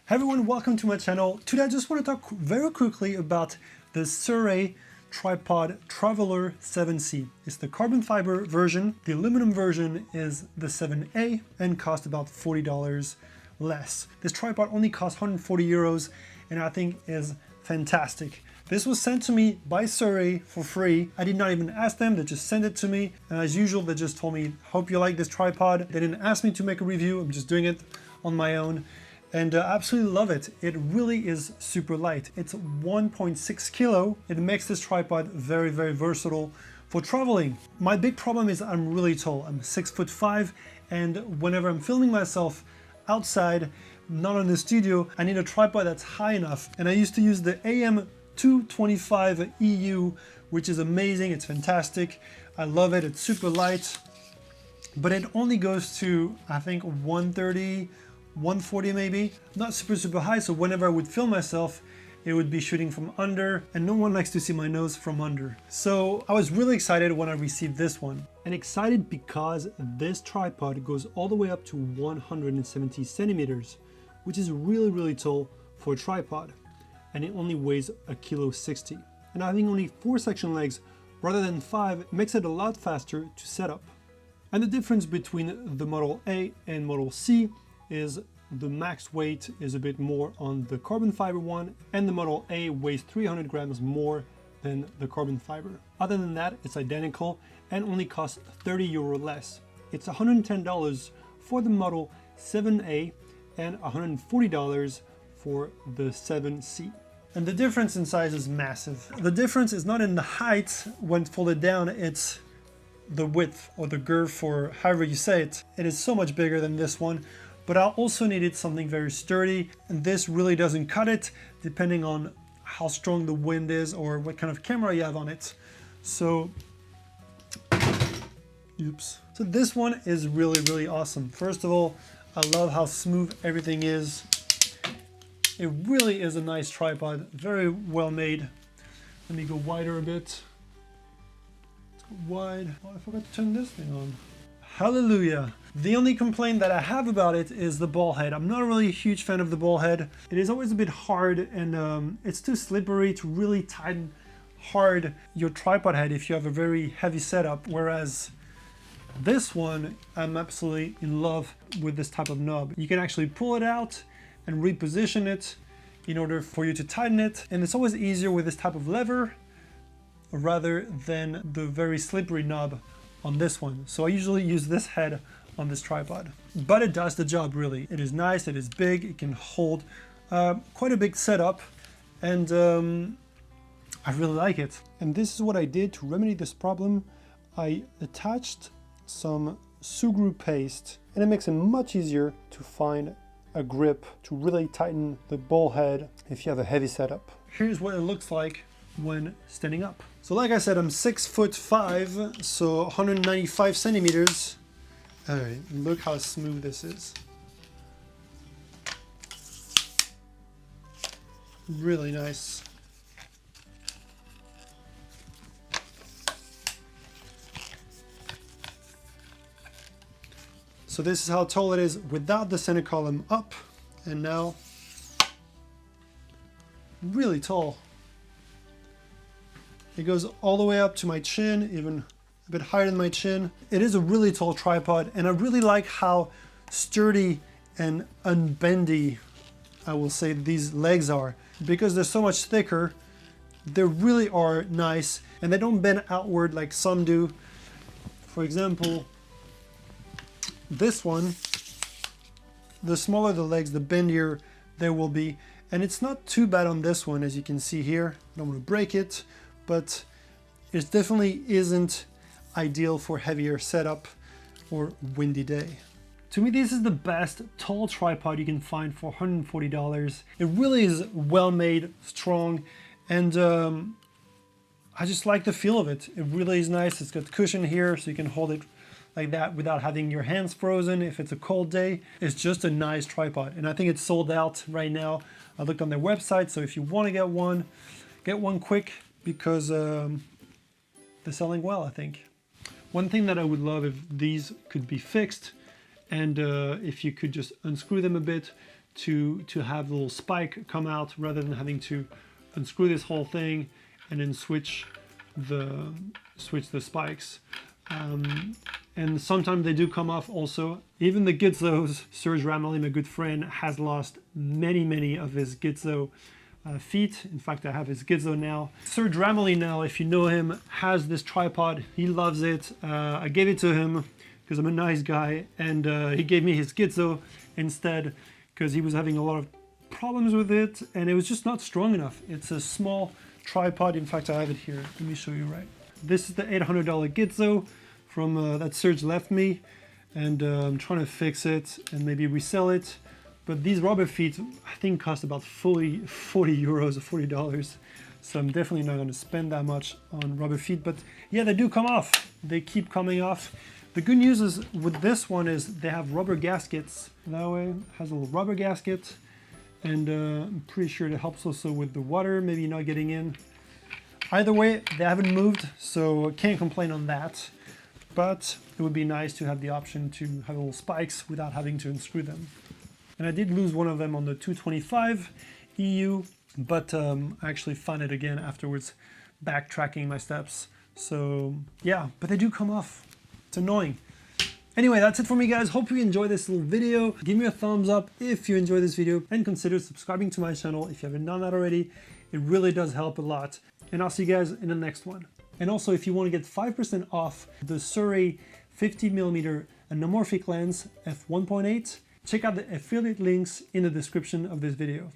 Hey everyone, welcome to my channel. Today I just want to talk very quickly about the Sirui Tripod Traveler 7C. It's the carbon fiber version. The aluminum version is the 7A and cost about $40 less. This tripod only costs 140 euros and I think is fantastic. This was sent to me by Sirui for free. I did not even ask them, they just sent it to me. And as usual, they just told me, hope you like this tripod. They didn't ask me to make a review, I'm just doing it on my own. And I absolutely love it. It really is super light. It's 1.6 kilo. It makes this tripod very, very versatile for traveling. My big problem is I'm really tall. I'm 6'5", and whenever I'm filming myself outside, not in the studio, I need a tripod that's high enough. And I used to use the M225-EU, which is amazing. It's fantastic. I love it. It's super light, but it only goes to, I think, 130, 140 maybe, not super high, so whenever I would film myself it would be shooting from under, and no one likes to see my nose from under. So I was really excited when I received this one, and excited because this tripod goes all the way up to 170 centimeters, which is really tall for a tripod, and it only weighs 1.60 kg. And having only 4 section legs rather than 5 makes it a lot faster to set up. And the difference between the Model A and Model C is the max weight is a bit more on the carbon fiber one, and the Model A weighs 300 grams more than the carbon fiber. Other than that, it's identical and only costs 30 euro less. It's $110 for the Model 7A and $140 for the 7C. And the difference in size is massive. The difference is not in the height when folded down, it's the width or the girth, or however you say it. It is so much bigger than this one. But I also needed something very sturdy, and this really doesn't cut it depending on how strong the wind is or what kind of camera you have on it. So, oops. So this one is really awesome. First of all, I love how smooth everything is. It really is a nice tripod, very well made. Let me go wider a bit. Let's go wide. Oh, I forgot to turn this thing on. Hallelujah. The only complaint that I have about it is the ball head. I'm not really a huge fan of the ball head. It is always a bit hard, and it's too slippery to really tighten hard your tripod head if you have a very heavy setup. Whereas this one, I'm absolutely in love with this type of knob. You can actually pull it out and reposition it in order for you to tighten it. And it's always easier with this type of lever rather than the very slippery knob on this one. So I usually use this head on this tripod, but it does the job really. It is nice, it is big, it can hold quite a big setup, and I really like it. And this is what I did to remedy this problem. I attached some Sirui paste, and it makes it much easier to find a grip to really tighten the ball head if you have a heavy setup. Here's what it looks like when standing up. So like I said, I'm 6'5", so 195 centimeters. All right, look how smooth this is. Really nice. So this is how tall it is without the center column up, and now really tall. It goes all the way up to my chin, even a bit higher than my chin. It is a really tall tripod, and I really like how sturdy and unbendy, I will say, these legs are. Because they're so much thicker, they really are nice, and they don't bend outward like some do. For example, this one, the smaller the legs, the bendier they will be. And it's not too bad on this one, as you can see here. I don't want to break it, but it definitely isn't ideal for heavier setup or windy day. To me, this is the best tall tripod you can find for $140. It really is well made, strong, and I just like the feel of it. It really is nice. It's got cushion here, so you can hold it like that without having your hands frozen if it's a cold day. It's just a nice tripod, and I think it's sold out right now. I looked on their website, so if you want to get one quick, because they're selling well, I think. One thing that I would love if these could be fixed, and if you could just unscrew them a bit to have the little spike come out rather than having to unscrew this whole thing and then switch the spikes. And sometimes they do come off also. Even the Gizos, Sirui Traveler, my good friend, has lost many of his Gizo feet. In fact, I have his Gizo now. Sirui Traveler now, if you know him, has this tripod. He loves it. I gave it to him because I'm a nice guy, and he gave me his Gizo instead because he was having a lot of problems with it and it was just not strong enough. It's a small tripod. In fact, I have it here. Let me show you right. This is the $800 Gizo from that Serge left me, and I'm trying to fix it and maybe resell it. But these rubber feet, I think, cost about 40 euros or $40. So I'm definitely not going to spend that much on rubber feet. But yeah, they do come off. They keep coming off. The good news is with this one is they have rubber gaskets. That way, it has a little rubber gasket. And I'm pretty sure it helps also with the water maybe not getting in. Either way, they haven't moved, so can't complain on that. But it would be nice to have the option to have little spikes without having to unscrew them. And I did lose one of them on the 225-EU, but I actually found it again afterwards, backtracking my steps. So yeah, but they do come off. It's annoying. Anyway, that's it for me, guys. Hope you enjoyed this little video. Give me a thumbs up if you enjoyed this video, and consider subscribing to my channel if you haven't done that already. It really does help a lot. And I'll see you guys in the next one. And also, if you want to get 5% off the Sirui 50mm anamorphic lens f1.8, check out the affiliate links in the description of this video.